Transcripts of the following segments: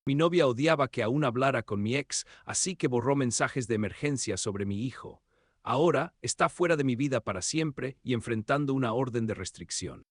Mi novia odiaba que aún hablara con mi ex, así que borró mensajes de emergencia sobre mi hijo. Ahora está fuera de mi vida para siempre y enfrentando una orden de restricción.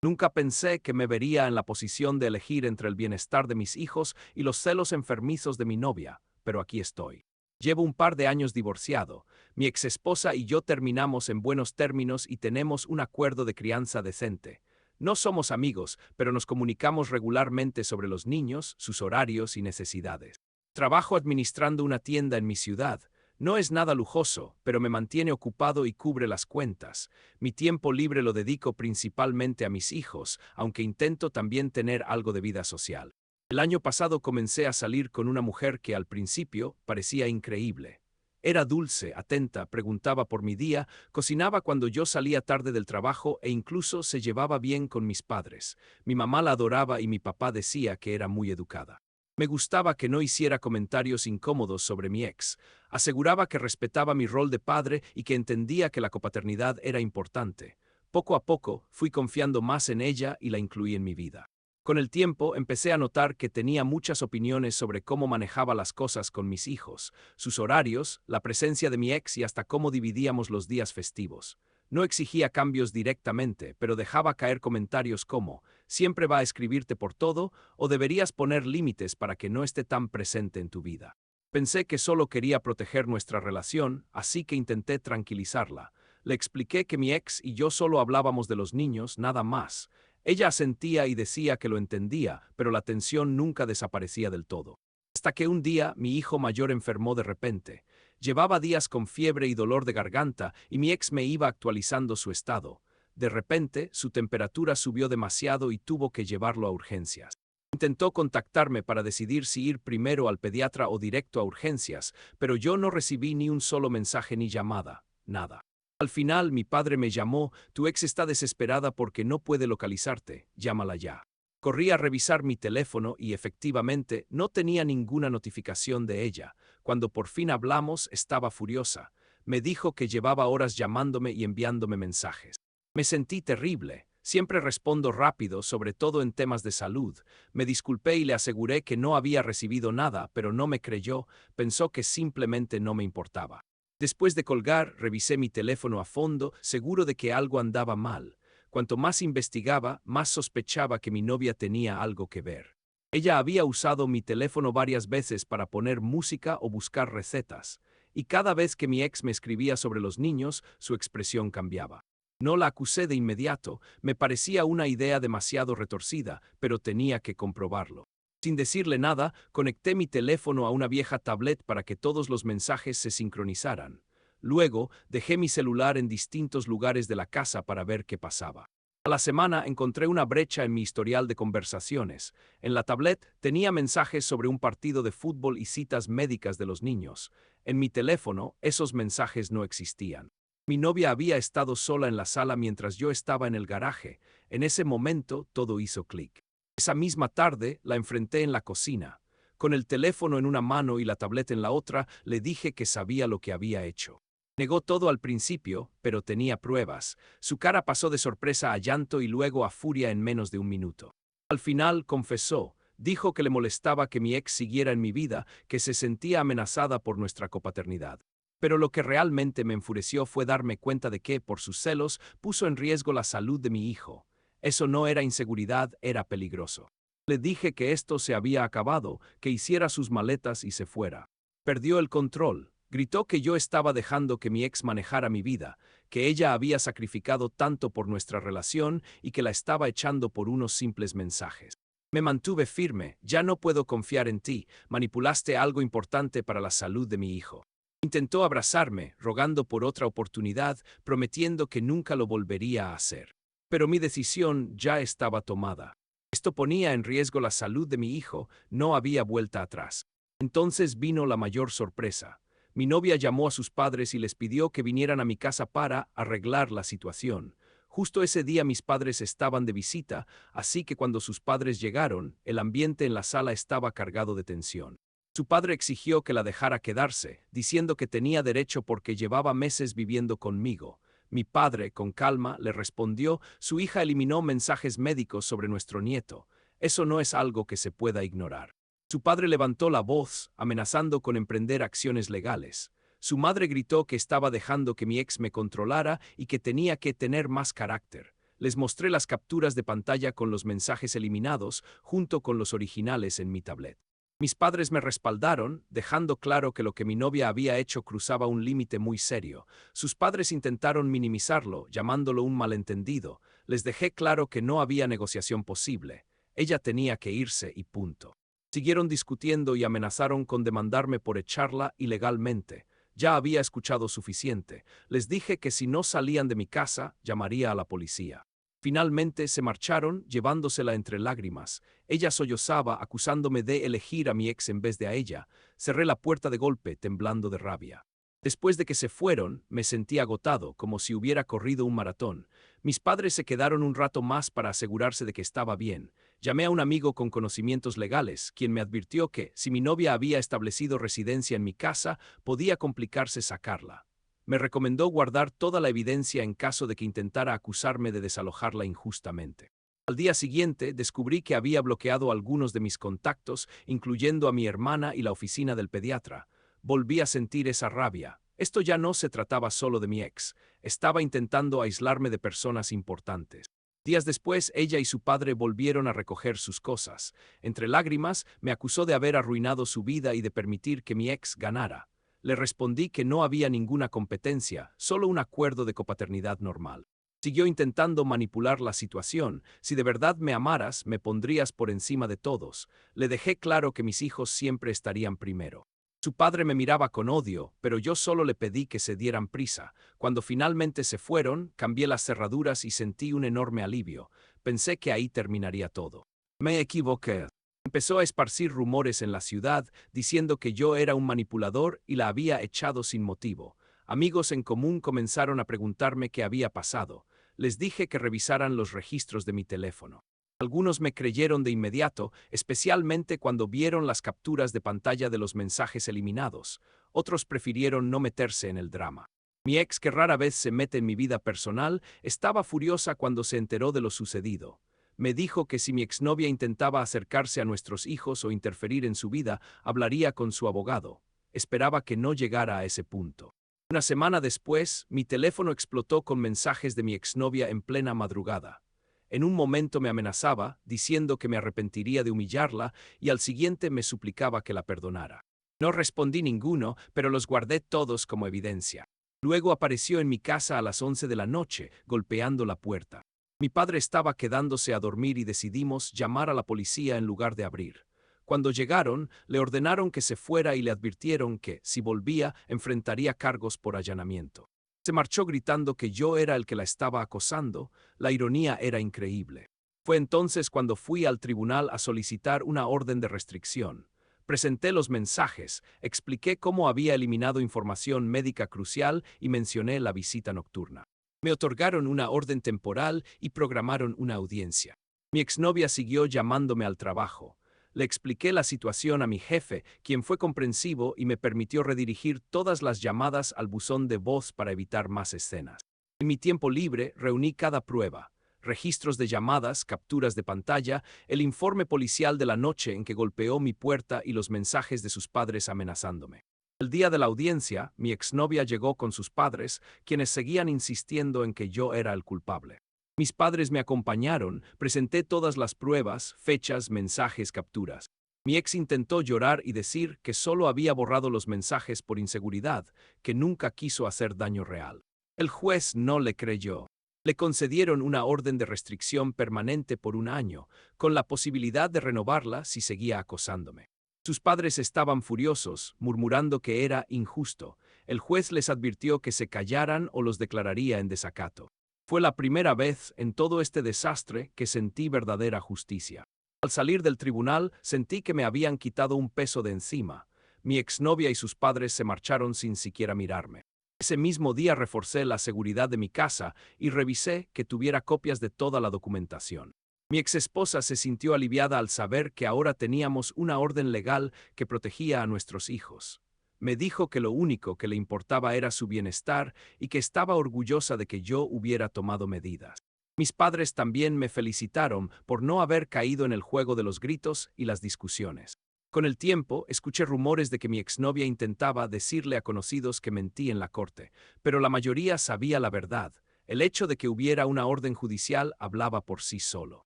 Nunca pensé que me vería en la posición de elegir entre el bienestar de mis hijos y los celos enfermizos de mi novia, pero aquí estoy. Llevo un par de años divorciado. Mi exesposa y yo terminamos en buenos términos y tenemos un acuerdo de crianza decente. No somos amigos, pero nos comunicamos regularmente sobre los niños, sus horarios y necesidades. Trabajo administrando una tienda en mi ciudad. No es nada lujoso, pero me mantiene ocupado y cubre las cuentas. Mi tiempo libre lo dedico principalmente a mis hijos, aunque intento también tener algo de vida social. El año pasado comencé a salir con una mujer que al principio parecía increíble. Era dulce, atenta, preguntaba por mi día, cocinaba cuando yo salía tarde del trabajo e incluso se llevaba bien con mis padres. Mi mamá la adoraba y mi papá decía que era muy educada. Me gustaba que no hiciera comentarios incómodos sobre mi ex. Aseguraba que respetaba mi rol de padre y que entendía que la copaternidad era importante. Poco a poco fui confiando más en ella y la incluí en mi vida. Con el tiempo empecé a notar que tenía muchas opiniones sobre cómo manejaba las cosas con mis hijos, sus horarios, la presencia de mi ex y hasta cómo dividíamos los días festivos. No exigía cambios directamente, pero dejaba caer comentarios como, siempre va a escribirte por todo, o deberías poner límites para que no esté tan presente en tu vida. Pensé que solo quería proteger nuestra relación, así que intenté tranquilizarla. Le expliqué que mi ex y yo solo hablábamos de los niños, nada más. Ella asentía y decía que lo entendía, pero la tensión nunca desaparecía del todo. Hasta que un día mi hijo mayor enfermó de repente. Llevaba días con fiebre y dolor de garganta y mi ex me iba actualizando su estado. De repente, su temperatura subió demasiado y tuvo que llevarlo a urgencias. Intentó contactarme para decidir si ir primero al pediatra o directo a urgencias, pero yo no recibí ni un solo mensaje ni llamada, nada. Al final mi padre me llamó, tu ex está desesperada porque no puede localizarte, llámala ya. Corrí a revisar mi teléfono y efectivamente no tenía ninguna notificación de ella. Cuando por fin hablamos estaba furiosa. Me dijo que llevaba horas llamándome y enviándome mensajes. Me sentí terrible. Siempre respondo rápido, sobre todo en temas de salud. Me disculpé y le aseguré que no había recibido nada, pero no me creyó, pensó que simplemente no me importaba. Después de colgar, revisé mi teléfono a fondo, seguro de que algo andaba mal. Cuanto más investigaba, más sospechaba que mi novia tenía algo que ver. Ella había usado mi teléfono varias veces para poner música o buscar recetas, y cada vez que mi ex me escribía sobre los niños, su expresión cambiaba. No la acusé de inmediato, me parecía una idea demasiado retorcida, pero tenía que comprobarlo. Sin decirle nada, conecté mi teléfono a una vieja tablet para que todos los mensajes se sincronizaran. Luego, dejé mi celular en distintos lugares de la casa para ver qué pasaba. A la semana encontré una brecha en mi historial de conversaciones. En la tablet tenía mensajes sobre un partido de fútbol y citas médicas de los niños. En mi teléfono, esos mensajes no existían. Mi novia había estado sola en la sala mientras yo estaba en el garaje. En ese momento, todo hizo clic. Esa misma tarde, la enfrenté en la cocina. Con el teléfono en una mano y la tableta en la otra, le dije que sabía lo que había hecho. Negó todo al principio, pero tenía pruebas. Su cara pasó de sorpresa a llanto y luego a furia en menos de un minuto. Al final, confesó. Dijo que le molestaba que mi ex siguiera en mi vida, que se sentía amenazada por nuestra copaternidad. Pero lo que realmente me enfureció fue darme cuenta de que, por sus celos, puso en riesgo la salud de mi hijo. Eso no era inseguridad, era peligroso. Le dije que esto se había acabado, que hiciera sus maletas y se fuera. Perdió el control. Gritó que yo estaba dejando que mi ex manejara mi vida, que ella había sacrificado tanto por nuestra relación y que la estaba echando por unos simples mensajes. Me mantuve firme, ya no puedo confiar en ti, manipulaste algo importante para la salud de mi hijo. Intentó abrazarme, rogando por otra oportunidad, prometiendo que nunca lo volvería a hacer. Pero mi decisión ya estaba tomada. Esto ponía en riesgo la salud de mi hijo, no había vuelta atrás. Entonces vino la mayor sorpresa. Mi novia llamó a sus padres y les pidió que vinieran a mi casa para arreglar la situación. Justo ese día mis padres estaban de visita, así que cuando sus padres llegaron, el ambiente en la sala estaba cargado de tensión. Su padre exigió que la dejara quedarse, diciendo que tenía derecho porque llevaba meses viviendo conmigo. Mi padre, con calma, le respondió, su hija eliminó mensajes médicos sobre nuestro nieto. Eso no es algo que se pueda ignorar. Su padre levantó la voz, amenazando con emprender acciones legales. Su madre gritó que estaba dejando que mi ex me controlara y que tenía que tener más carácter. Les mostré las capturas de pantalla con los mensajes eliminados, junto con los originales en mi tablet. Mis padres me respaldaron, dejando claro que lo que mi novia había hecho cruzaba un límite muy serio. Sus padres intentaron minimizarlo, llamándolo un malentendido. Les dejé claro que no había negociación posible. Ella tenía que irse y punto. Siguieron discutiendo y amenazaron con demandarme por echarla ilegalmente. Ya había escuchado suficiente. Les dije que si no salían de mi casa, llamaría a la policía. Finalmente se marcharon, llevándosela entre lágrimas. Ella sollozaba, acusándome de elegir a mi ex en vez de a ella. Cerré la puerta de golpe, temblando de rabia. Después de que se fueron, me sentí agotado, como si hubiera corrido un maratón. Mis padres se quedaron un rato más para asegurarse de que estaba bien. Llamé a un amigo con conocimientos legales, quien me advirtió que, si mi novia había establecido residencia en mi casa, podía complicarse sacarla. Me recomendó guardar toda la evidencia en caso de que intentara acusarme de desalojarla injustamente. Al día siguiente, descubrí que había bloqueado algunos de mis contactos, incluyendo a mi hermana y la oficina del pediatra. Volví a sentir esa rabia. Esto ya no se trataba solo de mi ex. Estaba intentando aislarme de personas importantes. Días después, ella y su padre volvieron a recoger sus cosas. Entre lágrimas, me acusó de haber arruinado su vida y de permitir que mi ex ganara. Le respondí que no había ninguna competencia, solo un acuerdo de copaternidad normal. Siguió intentando manipular la situación. Si de verdad me amaras, me pondrías por encima de todos. Le dejé claro que mis hijos siempre estarían primero. Su padre me miraba con odio, pero yo solo le pedí que se dieran prisa. Cuando finalmente se fueron, cambié las cerraduras y sentí un enorme alivio. Pensé que ahí terminaría todo. Me equivoqué. Empezó a esparcir rumores en la ciudad, diciendo que yo era un manipulador y la había echado sin motivo. Amigos en común comenzaron a preguntarme qué había pasado. Les dije que revisaran los registros de mi teléfono. Algunos me creyeron de inmediato, especialmente cuando vieron las capturas de pantalla de los mensajes eliminados. Otros prefirieron no meterse en el drama. Mi ex, que rara vez se mete en mi vida personal, estaba furiosa cuando se enteró de lo sucedido. Me dijo que si mi exnovia intentaba acercarse a nuestros hijos o interferir en su vida, hablaría con su abogado. Esperaba que no llegara a ese punto. Una semana después, mi teléfono explotó con mensajes de mi exnovia en plena madrugada. En un momento me amenazaba, diciendo que me arrepentiría de humillarla, y al siguiente me suplicaba que la perdonara. No respondí ninguno, pero los guardé todos como evidencia. Luego apareció en mi casa a las 11 de la noche, golpeando la puerta. Mi padre estaba quedándose a dormir y decidimos llamar a la policía en lugar de abrir. Cuando llegaron, le ordenaron que se fuera y le advirtieron que, si volvía, enfrentaría cargos por allanamiento. Se marchó gritando que yo era el que la estaba acosando. La ironía era increíble. Fue entonces cuando fui al tribunal a solicitar una orden de restricción. Presenté los mensajes, expliqué cómo había eliminado información médica crucial y mencioné la visita nocturna. Me otorgaron una orden temporal y programaron una audiencia. Mi exnovia siguió llamándome al trabajo. Le expliqué la situación a mi jefe, quien fue comprensivo y me permitió redirigir todas las llamadas al buzón de voz para evitar más escenas. En mi tiempo libre reuní cada prueba: registros de llamadas, capturas de pantalla, el informe policial de la noche en que golpeó mi puerta y los mensajes de sus padres amenazándome. El día de la audiencia, mi exnovia llegó con sus padres, quienes seguían insistiendo en que yo era el culpable. Mis padres me acompañaron, presenté todas las pruebas, fechas, mensajes, capturas. Mi ex intentó llorar y decir que solo había borrado los mensajes por inseguridad, que nunca quiso hacer daño real. El juez no le creyó. Le concedieron una orden de restricción permanente por 1 año, con la posibilidad de renovarla si seguía acosándome. Sus padres estaban furiosos, murmurando que era injusto. El juez les advirtió que se callaran o los declararía en desacato. Fue la primera vez en todo este desastre que sentí verdadera justicia. Al salir del tribunal, sentí que me habían quitado un peso de encima. Mi exnovia y sus padres se marcharon sin siquiera mirarme. Ese mismo día reforcé la seguridad de mi casa y revisé que tuviera copias de toda la documentación. Mi exesposa se sintió aliviada al saber que ahora teníamos una orden legal que protegía a nuestros hijos. Me dijo que lo único que le importaba era su bienestar y que estaba orgullosa de que yo hubiera tomado medidas. Mis padres también me felicitaron por no haber caído en el juego de los gritos y las discusiones. Con el tiempo, escuché rumores de que mi exnovia intentaba decirle a conocidos que mentí en la corte, pero la mayoría sabía la verdad. El hecho de que hubiera una orden judicial hablaba por sí solo.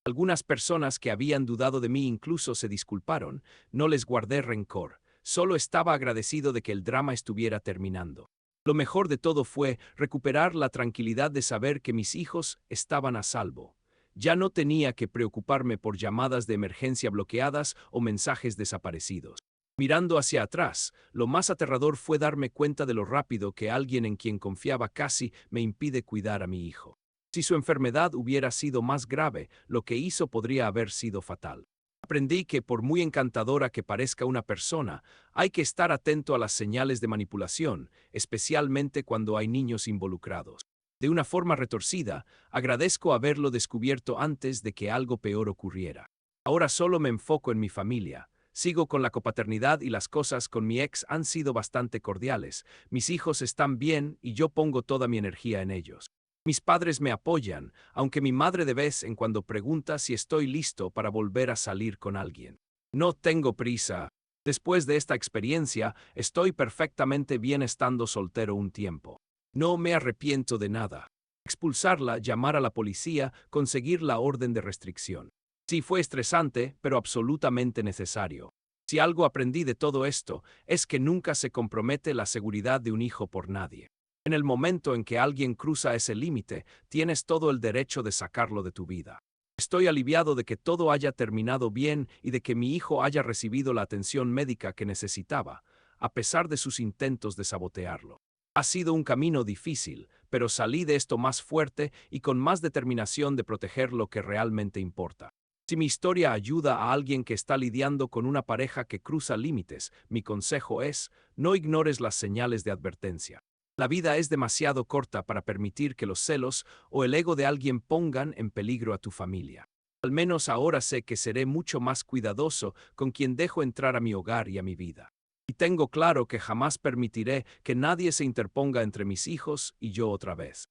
Algunas personas que habían dudado de mí incluso se disculparon. No les guardé rencor, solo estaba agradecido de que el drama estuviera terminando. Lo mejor de todo fue recuperar la tranquilidad de saber que mis hijos estaban a salvo. Ya no tenía que preocuparme por llamadas de emergencia bloqueadas o mensajes desaparecidos. Mirando hacia atrás, lo más aterrador fue darme cuenta de lo rápido que alguien en quien confiaba casi me impide cuidar a mi hijo. Si su enfermedad hubiera sido más grave, lo que hizo podría haber sido fatal. Aprendí que por muy encantadora que parezca una persona, hay que estar atento a las señales de manipulación, especialmente cuando hay niños involucrados. De una forma retorcida, agradezco haberlo descubierto antes de que algo peor ocurriera. Ahora solo me enfoco en mi familia. Sigo con la copaternidad y las cosas con mi ex han sido bastante cordiales. Mis hijos están bien y yo pongo toda mi energía en ellos. Mis padres me apoyan, aunque mi madre de vez en cuando pregunta si estoy listo para volver a salir con alguien. No tengo prisa. Después de esta experiencia, estoy perfectamente bien estando soltero un tiempo. No me arrepiento de nada. Expulsarla, llamar a la policía, conseguir la orden de restricción. Sí, fue estresante, pero absolutamente necesario. Si algo aprendí de todo esto, es que nunca se compromete la seguridad de un hijo por nadie. En el momento en que alguien cruza ese límite, tienes todo el derecho de sacarlo de tu vida. Estoy aliviado de que todo haya terminado bien y de que mi hijo haya recibido la atención médica que necesitaba, a pesar de sus intentos de sabotearlo. Ha sido un camino difícil, pero salí de esto más fuerte y con más determinación de proteger lo que realmente importa. Si mi historia ayuda a alguien que está lidiando con una pareja que cruza límites, mi consejo es, no ignores las señales de advertencia. La vida es demasiado corta para permitir que los celos o el ego de alguien pongan en peligro a tu familia. Al menos ahora sé que seré mucho más cuidadoso con quien dejo entrar a mi hogar y a mi vida. Y tengo claro que jamás permitiré que nadie se interponga entre mis hijos y yo otra vez.